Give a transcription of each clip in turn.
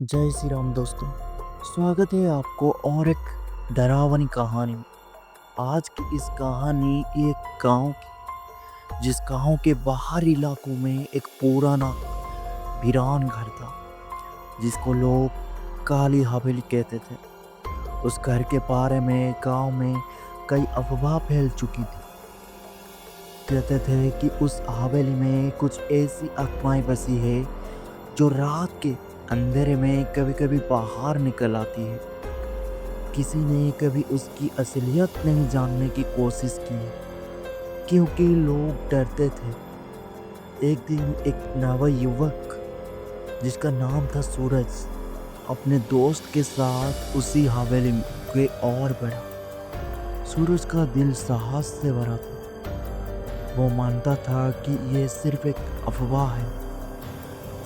जय श्री राम दोस्तों। स्वागत है आपको और एक डरावनी कहानी में। आज की इस कहानी एक गांव की, जिस गांव के बाहरी इलाकों में एक पुराना वीरान घर था जिसको लोग काली हवेली कहते थे। उस घर के बारे में गांव में कई अफवाह फैल चुकी थी। कहते थे कि उस हवेली में कुछ ऐसी आत्माएं बसी है जो रात के अंधेरे में कभी कभी बाहर निकल आती है। किसी ने कभी उसकी असलियत नहीं जानने की कोशिश की क्योंकि लोग डरते थे। एक दिन एक नवयुवक जिसका नाम था सूरज अपने दोस्त के साथ उसी हवेली के और बढ़ा। सूरज का दिल साहस से भरा था। वो मानता था कि ये सिर्फ एक अफवाह है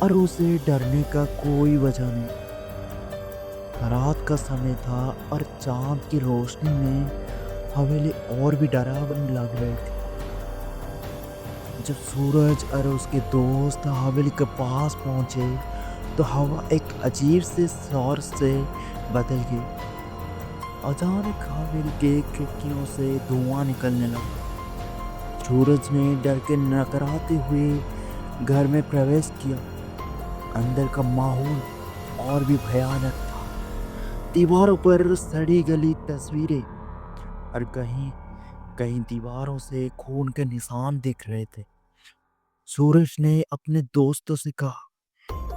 और उसे डरने का कोई वजह नहीं। रात का समय था और चांद की रोशनी में हवेली और भी डरावनी लग रही थी। जब सूरज और उसके दोस्त हवेली के पास पहुंचे तो हवा एक अजीब से शोर से बदल गई। अचानक हवेली के खिड़कियों से धुआं निकलने लगा। सूरज ने डर के नकराते हुए घर में प्रवेश किया। अंदर का माहौल और भी भयानक था। दीवारों पर सड़ी गली तस्वीरें और कहीं कहीं दीवारों से खून के निशान दिख रहे थे। सूरज ने अपने दोस्तों से कहा,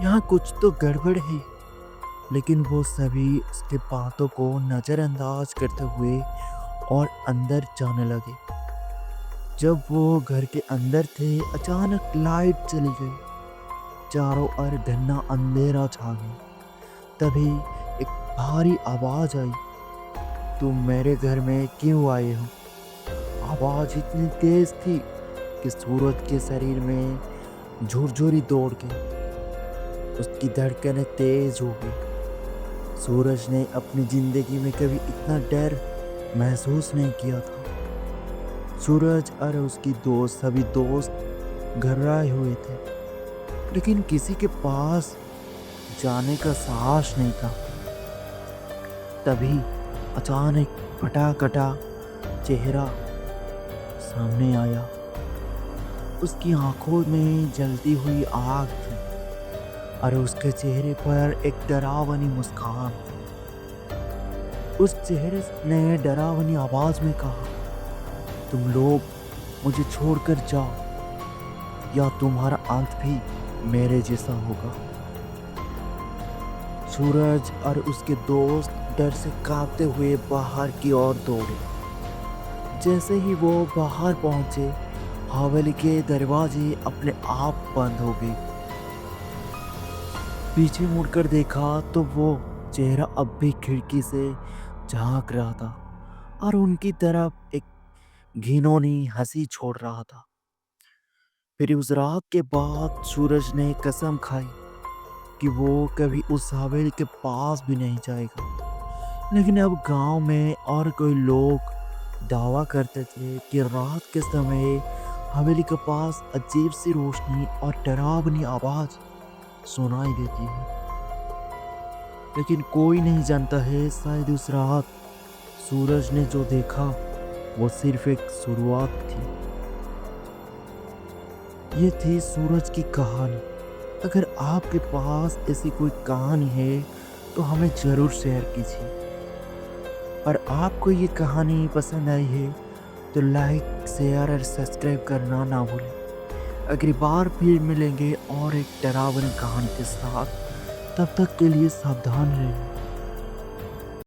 यहाँ कुछ तो गड़बड़ है, लेकिन वो सभी उसके बातों को नजरअंदाज करते हुए और अंदर जाने लगे। जब वो घर के अंदर थे, अचानक लाइट चली गई। चारों ओर घना अंधेरा छा गया। तभी एक भारी आवाज आई, तुम मेरे घर में क्यों आए हो? आवाज इतनी तेज थी कि सूरज के शरीर में झुरझुरी दौड़ गई। उसकी धड़कनें तेज हो गई। सूरज ने अपनी जिंदगी में कभी इतना डर महसूस नहीं किया था। सूरज और उसकी दोस्त सभी दोस्त घबराए हुए थे, लेकिन किसी के पास जाने का साहस नहीं था। तभी अचानक फटा-कटा चेहरा सामने आया। उसकी आंखों में जलती हुई आग थी और उसके चेहरे पर एक डरावनी मुस्कान थी। उस चेहरे ने डरावनी आवाज में कहा, तुम लोग मुझे छोड़कर जाओ या तुम्हारा अंत भी मेरे जैसा होगा। सूरज और उसके दोस्त डर से कांपते हुए बाहर की ओर दौड़े। जैसे ही वो बाहर पहुंचे, हवेली के दरवाजे अपने आप बंद हो गए। पीछे मुड़कर देखा तो वो चेहरा अब भी खिड़की से झांक रहा था और उनकी तरफ एक घिनौनी हंसी छोड़ रहा था। फिर उस रात के बाद सूरज ने कसम खाई कि वो कभी उस हवेली के पास भी नहीं जाएगा। लेकिन अब गांव में और कोई लोग दावा करते थे कि रात के समय हवेली के पास अजीब सी रोशनी और डरावनी आवाज सुनाई देती है। लेकिन कोई नहीं जानता है, शायद उस रात सूरज ने जो देखा वो सिर्फ एक शुरुआत थी। ये थी सूरज की कहानी। अगर आपके पास ऐसी कोई कहानी है तो हमें ज़रूर शेयर कीजिए। और आपको ये कहानी पसंद आई है तो लाइक, शेयर और सब्सक्राइब करना ना भूलें। अगली बार फिर मिलेंगे और एक डरावनी कहानी के साथ। तब तक के लिए सावधान रहें।